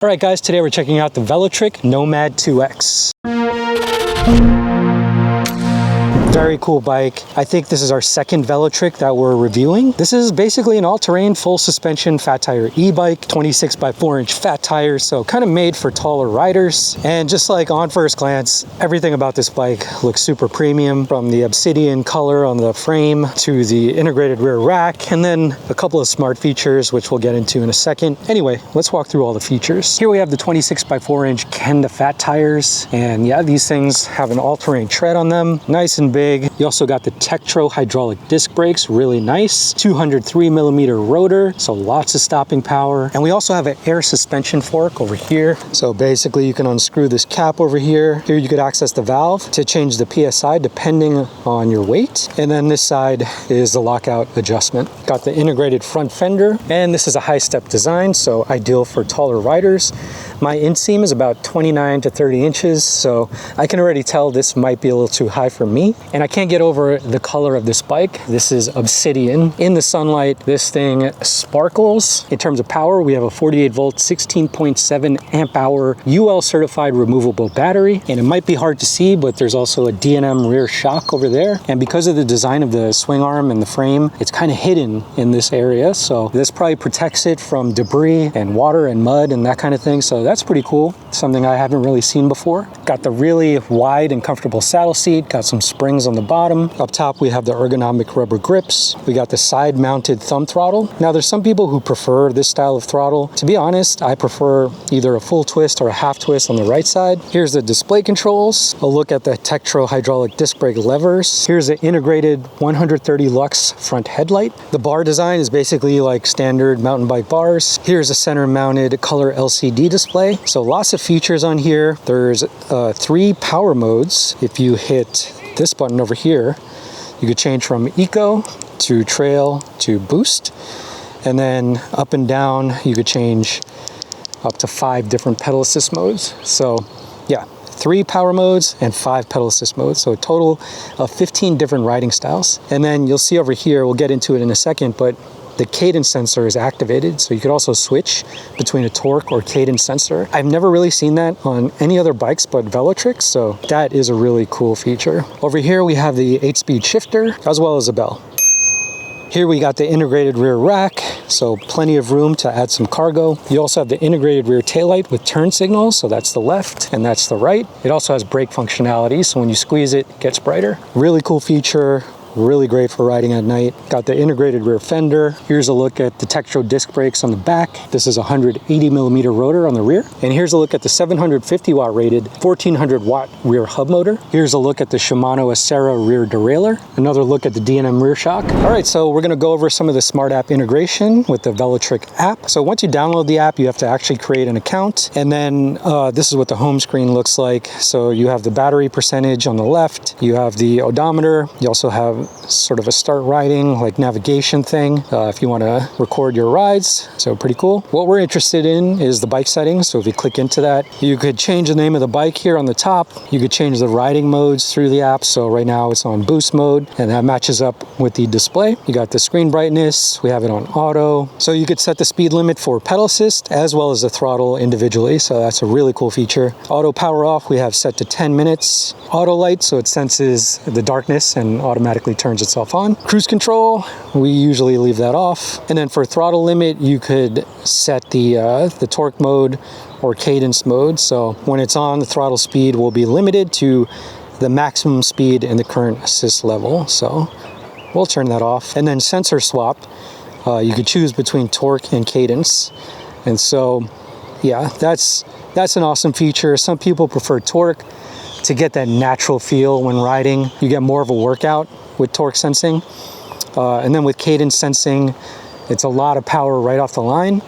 All right, guys, today we're checking out the Velotric Nomad 2X. Very cool bike. I think this is our second Velotric that we're reviewing. This is basically an all-terrain, full suspension, fat tire e-bike, 26 by 4-inch fat tires, so kind of made for taller riders. And just like on first glance, everything about this bike looks super premium, from the obsidian color on the frame to the integrated rear rack, and then a couple of smart features, which we'll get into in a second. Anyway, let's walk through all the features. Here we have the 26 by 4-inch Kenda fat tires, and yeah, these things have an all-terrain tread on them, nice and big. You also got the Tektro hydraulic disc brakes, really nice. 203mm rotor, so lots of stopping power. And we also have an air suspension fork over here. So basically you can unscrew this cap over here. Here you could access the valve to change the PSI depending on your weight. And then this side is the lockout adjustment. Got the integrated front fender, and this is a high step design, so ideal for taller riders. My inseam is about 29 to 30 inches, so I can already tell this might be a little too high for me. And I can't get over the color of this bike. This is obsidian. In the sunlight, this thing sparkles. In terms of power, we have a 48 volt, 16.7 amp hour UL certified removable battery. And it might be hard to see, but there's also a D&M rear shock over there. And because of the design of the swing arm and the frame, it's kind of hidden in this area. So this probably protects it from debris and water and mud and that kind of thing. So that's pretty cool. Something I haven't really seen before. Got the really wide and comfortable saddle seat. Got some springs on the bottom. Up top, we have the ergonomic rubber grips. We got the side mounted thumb throttle. Now there's some people who prefer this style of throttle. To be honest, I prefer either a full twist or a half twist on the right side. Here's the display controls. A look at the Tektro hydraulic disc brake levers. Here's the integrated 130 lux front headlight. The bar design is basically like standard mountain bike bars. Here's a center mounted color LCD display. So lots of features on here. There's 3 power modes. If you hit this button over here, you could change from eco to trail to boost, and then up and down you could change up to 5 different pedal assist modes. So yeah, 3 power modes and 5 pedal assist modes, so a total of 15 different riding styles. And then you'll see over here, we'll get into it in a second, but the cadence sensor is activated, so you could also switch between a torque or cadence sensor. I've never really seen that on any other bikes but Velotric, so that is a really cool feature. Over here we have the 8-speed shifter as well as a bell. Here we got the integrated rear rack, so plenty of room to add some cargo. You also have the integrated rear taillight with turn signals, so that's the left and that's the right. It also has brake functionality, so when you squeeze it, it gets brighter. Really cool feature. Really great for riding at night. Got the integrated rear fender. Here's a look at the Tektro disc brakes on the back. This is a 180mm rotor on the rear. And here's a look at the 750 watt rated 1400 watt rear hub motor. Here's a look at the Shimano Acera rear derailleur. Another look at the D&M rear shock. All right, so we're gonna go over some of the smart app integration with the Velotric app. So once you download the app, you have to actually create an account. And then this is what the home screen looks like. So you have the battery percentage on the left. You have the odometer. You also have sort of a start riding like navigation thing if you want to record your rides, so pretty cool. What we're interested in is the bike settings, so if you click into that, you could change the name of the bike here on the top. You could change the riding modes through the app, so right now it's on boost mode and that matches up with the display. You got the screen brightness, we have it on auto, so you could set the speed limit for pedal assist as well as the throttle individually, so that's a really cool feature. Auto power off we have set to 10 minutes. Auto light, so it senses the darkness and automatically turns itself on. Cruise control, we usually leave that off. And then for throttle limit, you could set the torque mode or cadence mode. So when it's on, the throttle speed will be limited to the maximum speed in the current assist level. So we'll turn that off. And then sensor swap, you could choose between torque and cadence. And so, yeah, that's an awesome feature. Some people prefer torque to get that natural feel when riding. You get more of a workout with torque sensing. And then with cadence sensing, it's a lot of power right off the line.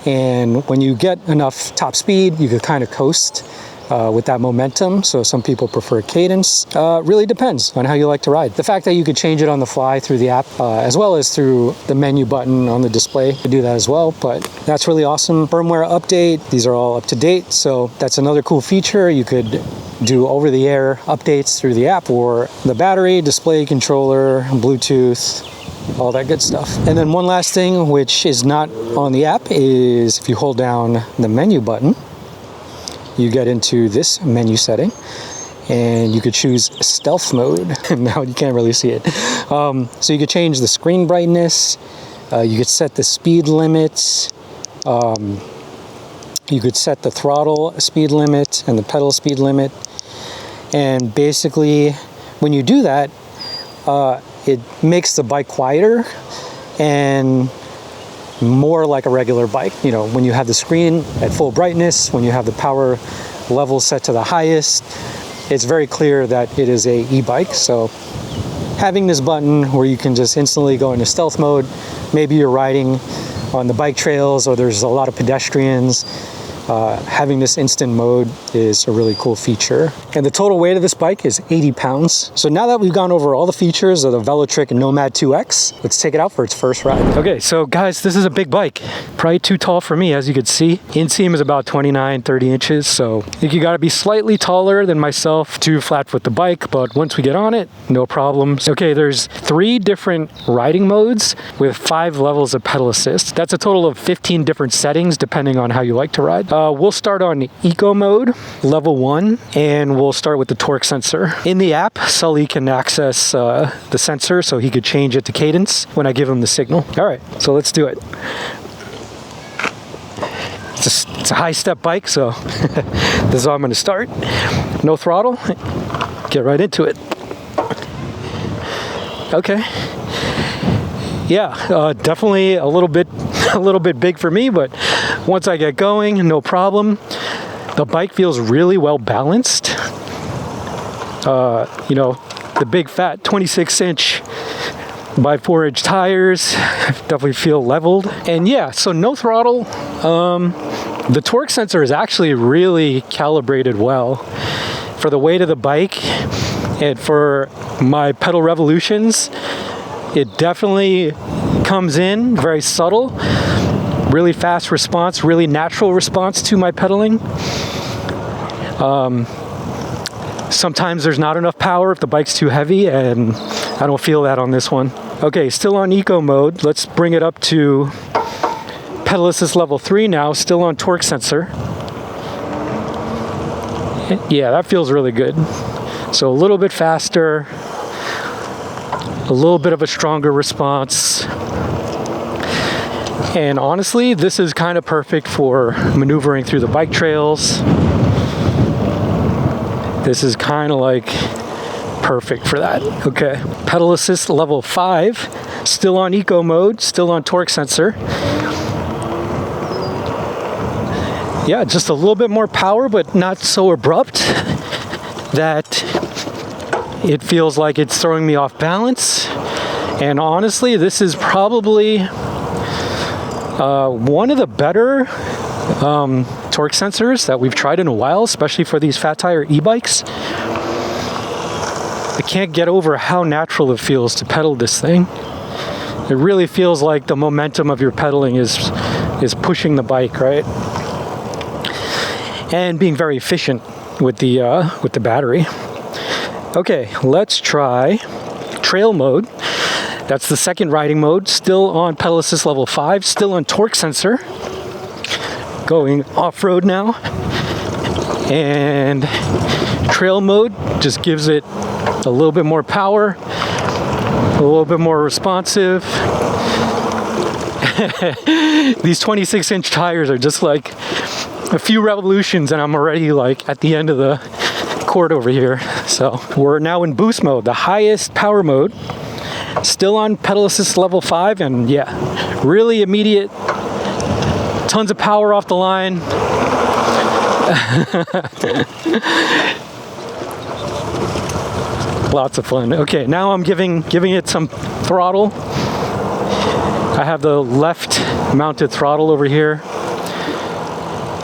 And when you get enough top speed, you can kind of coast with that momentum. So some people prefer cadence. Really depends on how you like to ride. The fact that you could change it on the fly through the app, as well as through the menu button on the display, to do that as well. But that's really awesome. Firmware update, these are all up to date. So that's another cool feature. You could do over-the-air updates through the app, or the battery, display, controller, Bluetooth, all that good stuff. And then one last thing, which is not on the app, is if you hold down the menu button, you get into this menu setting, and you could choose stealth mode. Now you can't really see it. So you could change the screen brightness, you could set the speed limits, you could set the throttle speed limit and the pedal speed limit. And basically, when you do that, it makes the bike quieter and more like a regular bike. You know, when you have the screen at full brightness, when you have the power level set to the highest, it's very clear that it is a e-bike. So having this button where you can just instantly go into stealth mode, maybe you're riding on the bike trails or there's a lot of pedestrians, having this instant mode is a really cool feature. And the total weight of this bike is 80 pounds. So now that we've gone over all the features of the Velotric Nomad 2X, let's take it out for its first ride. Okay, so guys, this is a big bike. Probably too tall for me, as you could see. Inseam is about 29, 30 inches. So I think you gotta be slightly taller than myself to flat foot the bike, but once we get on it, no problems. Okay, there's 3 different riding modes with 5 levels of pedal assist. That's a total of 15 different settings depending on how you like to ride. We'll start on eco mode, level 1, and we'll start with the torque sensor. In the app, Sully can access the sensor, so he could change it to Cadence when I give him the signal. All right, so let's do it. It's a high step bike, so this is how I'm gonna start. No throttle, get right into it. Okay. Yeah, definitely a little bit big for me, but once I get going, no problem. The bike feels really well balanced. You know, the big fat 26-inch by 4-inch tires definitely feel leveled. And yeah, so no throttle. The torque sensor is actually really calibrated well for the weight of the bike and for my pedal revolutions. It definitely comes in very subtle, really fast response, really natural response to my pedaling. Sometimes there's not enough power if the bike's too heavy, and I don't feel that on this one. Okay, still on eco mode. Let's bring it up to pedal assist level 3 now, still on torque sensor. Yeah, that feels really good. So a little bit faster, a little bit of a stronger response. And honestly, this is kind of perfect for maneuvering through the bike trails. This is kind of like perfect for that. Okay, pedal assist level 5, still on eco mode, still on torque sensor. Yeah, just a little bit more power, but not so abrupt that it feels like it's throwing me off balance. And honestly, this is probably one of the better torque sensors that we've tried in a while, especially for these fat tire e-bikes. I can't get over how natural it feels to pedal this thing. It really feels like the momentum of your pedaling is pushing the bike, right? And being very efficient with the battery. Okay, let's try trail mode. That's the second riding mode, still on pedal assist level 5, still on torque sensor. Going off-road now. And trail mode just gives it a little bit more power, a little bit more responsive. These 26-inch tires are just like a few revolutions and I'm already like at the end of the cord over here. So we're now in boost mode, the highest power mode. Still on pedal assist level 5, and yeah, really immediate, tons of power off the line. Lots of fun. Okay, now I'm giving it some throttle. I have the left mounted throttle over here,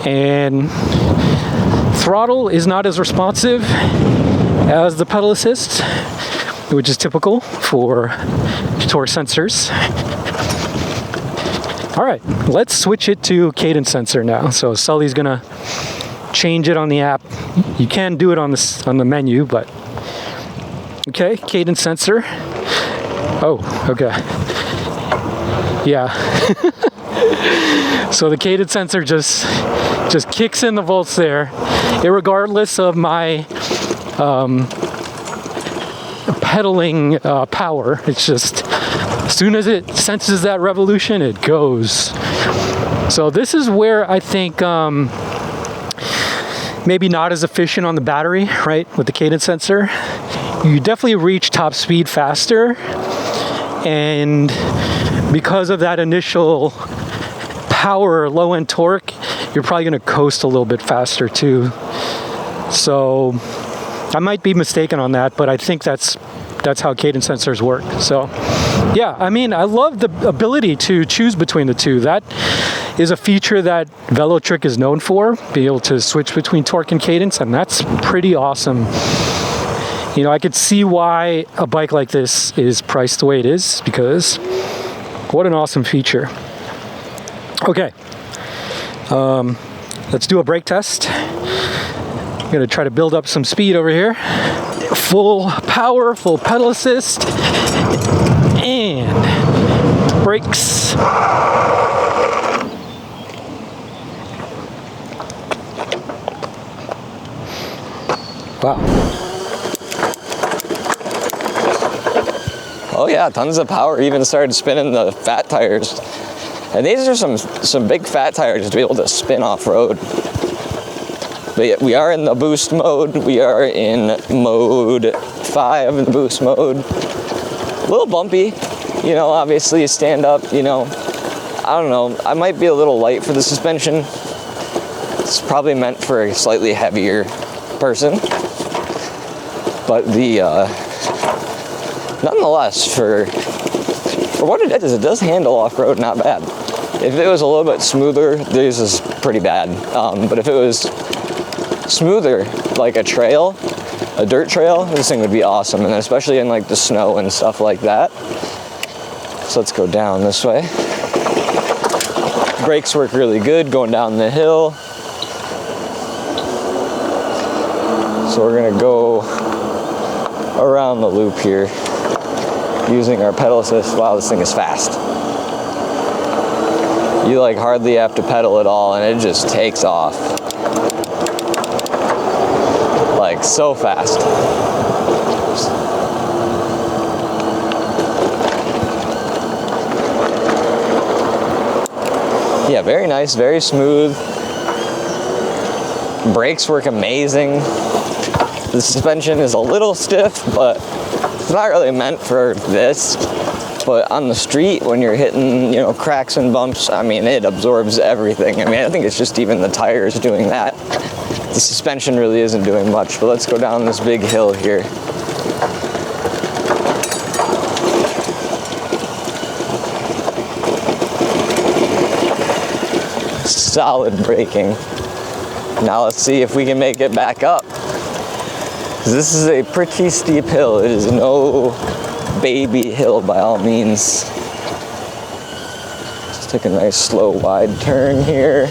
and throttle is not as responsive as the pedal assist, which is typical for torque sensors. All right, let's switch it to cadence sensor now. So Sully's gonna change it on the app. You can do it on the menu, but okay, cadence sensor. Oh, okay. Yeah. So the cadence sensor just kicks in the volts there, irregardless of my pedaling power. It's just, as soon as it senses that revolution, it goes. So this is where I think maybe not as efficient on the battery, right, with the cadence sensor. You definitely reach top speed faster, and because of that initial power, low end torque, you're probably going to coast a little bit faster too. So I might be mistaken on that, but I think that's how cadence sensors work. So yeah, I mean, I love the ability to choose between the two. That is a feature that Velotric is known for, being able to switch between torque and cadence, and that's pretty awesome. You know, I could see why a bike like this is priced the way it is, because what an awesome feature. Okay, let's do a brake test. I'm gonna try to build up some speed over here. Full power, full pedal assist, and brakes. Wow. Oh yeah, tons of power. Even started spinning the fat tires. And these are some big fat tires to be able to spin off-road. But we are in the boost mode. We are in mode 5 in the boost mode. A little bumpy, you know, obviously you stand up, you know. I don't know, I might be a little light for the suspension. It's probably meant for a slightly heavier person. But the, nonetheless, for what it is, it does handle off-road not bad. If it was a little bit smoother, this is pretty bad. But if it was smoother, like a trail, a dirt trail, this thing would be awesome. And especially in like the snow and stuff like that. So let's go down this way. Brakes work really good going down the hill. So we're gonna go around the loop here using our pedal assist. Wow, this thing is fast. You like hardly have to pedal at all and it just takes off. Like so fast. Yeah, very nice, very smooth. Brakes work amazing. The suspension is a little stiff, but it's not really meant for this. But on the street, when you're hitting, you know, cracks and bumps, I mean, it absorbs everything. I mean, I think it's just even the tires doing that. The suspension really isn't doing much, but let's go down this big hill here. Solid braking. Now let's see if we can make it back up. This is a pretty steep hill. It is no baby hill by all means. Let's take a nice slow wide turn here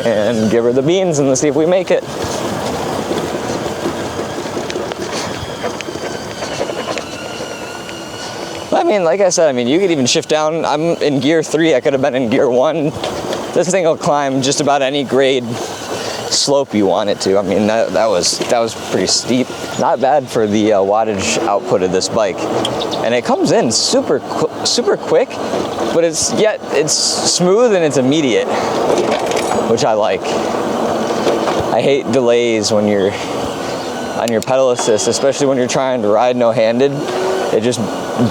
and give her the beans and let's see if we make it. I mean, like I said, I mean, you could even shift down. I'm in gear 3. I could have been in gear 1. This thing will climb just about any grade slope you want it to. I mean, that was pretty steep. Not bad for the wattage output of this bike, and it comes in super quick, but it's smooth and it's immediate, which I like. I hate delays when you're on your pedal assist, especially when you're trying to ride no-handed. It just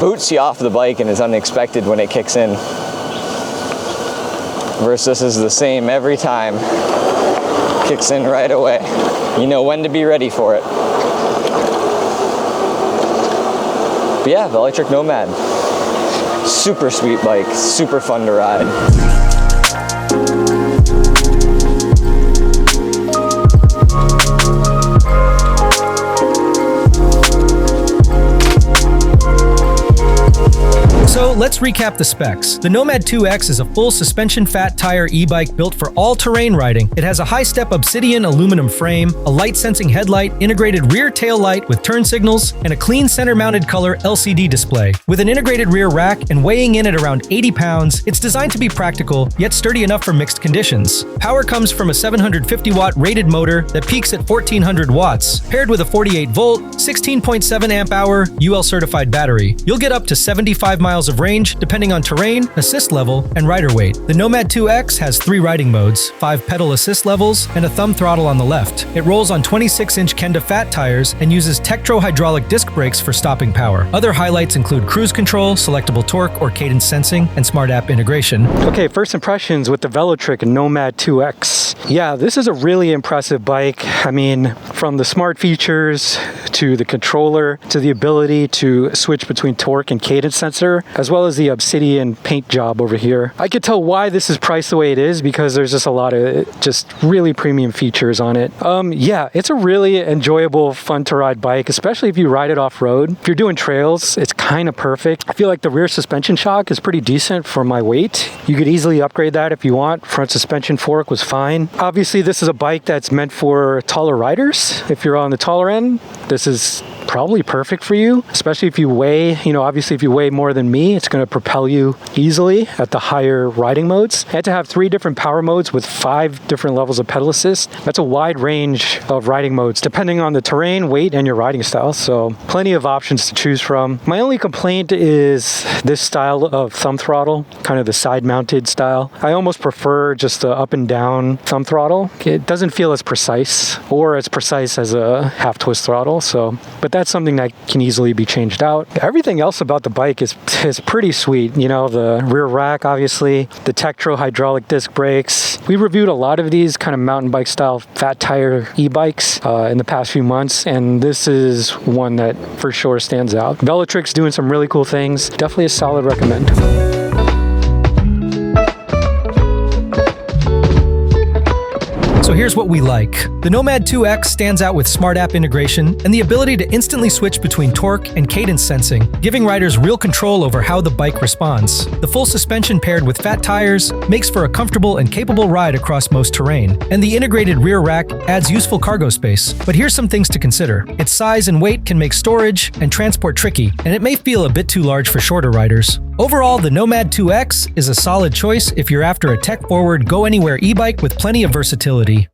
boots you off the bike and is unexpected when it kicks in. Versus this is the same every time. Kicks in right away. You know when to be ready for it. But yeah, Velotric Nomad. Super sweet bike, super fun to ride. So let's recap the specs. The Nomad 2X is a full suspension fat tire e-bike built for all-terrain riding. It has a high-step obsidian aluminum frame, a light-sensing headlight, integrated rear tail light with turn signals, and a clean center-mounted color LCD display. With an integrated rear rack and weighing in at around 80 pounds, it's designed to be practical, yet sturdy enough for mixed conditions. Power comes from a 750-watt rated motor that peaks at 1400 watts, paired with a 48-volt, 16.7 amp-hour UL-certified battery. You'll get up to 75 miles of range, depending on terrain, assist level, and rider weight. The Nomad 2X has 3 riding modes, 5 pedal assist levels, and a thumb throttle on the left. It rolls on 26-inch Kenda fat tires and uses Tektro-hydraulic disc brakes for stopping power. Other highlights include cruise control, selectable torque or cadence sensing, and smart app integration. Okay, first impressions with the Velotric Nomad 2X. Yeah, this is a really impressive bike. I mean, from the smart features to the controller to the ability to switch between torque and cadence sensor, as well as the obsidian paint job over here. I could tell why this is priced the way it is because there's just a lot of just really premium features on it. Yeah, it's a really enjoyable, fun to ride bike, especially if you ride it off-road. If you're doing trails, it's kind of perfect. I feel like the rear suspension shock is pretty decent for my weight. You could easily upgrade that if you want. Front suspension fork was fine. Obviously, this is a bike that's meant for taller riders. If you're on the taller end, this is probably perfect for you, especially if you weigh, obviously if you weigh more than me, it's going to propel you easily at the higher riding modes. And to have 3 different power modes with 5 different levels of pedal assist, that's a wide range of riding modes depending on the terrain, weight, and your riding style. So plenty of options to choose from. My only complaint is this style of thumb throttle, kind of the side mounted style. I almost prefer just the up and down thumb throttle. It doesn't feel as precise as a half twist throttle. But that's something that can easily be changed out. Everything else about the bike is pretty sweet. The rear rack, obviously, the Tektro hydraulic disc brakes. We reviewed a lot of these kind of mountain bike style fat tire e-bikes in the past few months, and this is one that for sure stands out. Velotric's doing some really cool things. Definitely a solid recommend. So here's what we like. The Nomad 2X stands out with smart app integration and the ability to instantly switch between torque and cadence sensing, giving riders real control over how the bike responds. The full suspension paired with fat tires makes for a comfortable and capable ride across most terrain, and the integrated rear rack adds useful cargo space. But here's some things to consider. Its size and weight can make storage and transport tricky, and it may feel a bit too large for shorter riders. Overall, the Nomad 2X is a solid choice if you're after a tech-forward, go-anywhere e-bike with plenty of versatility.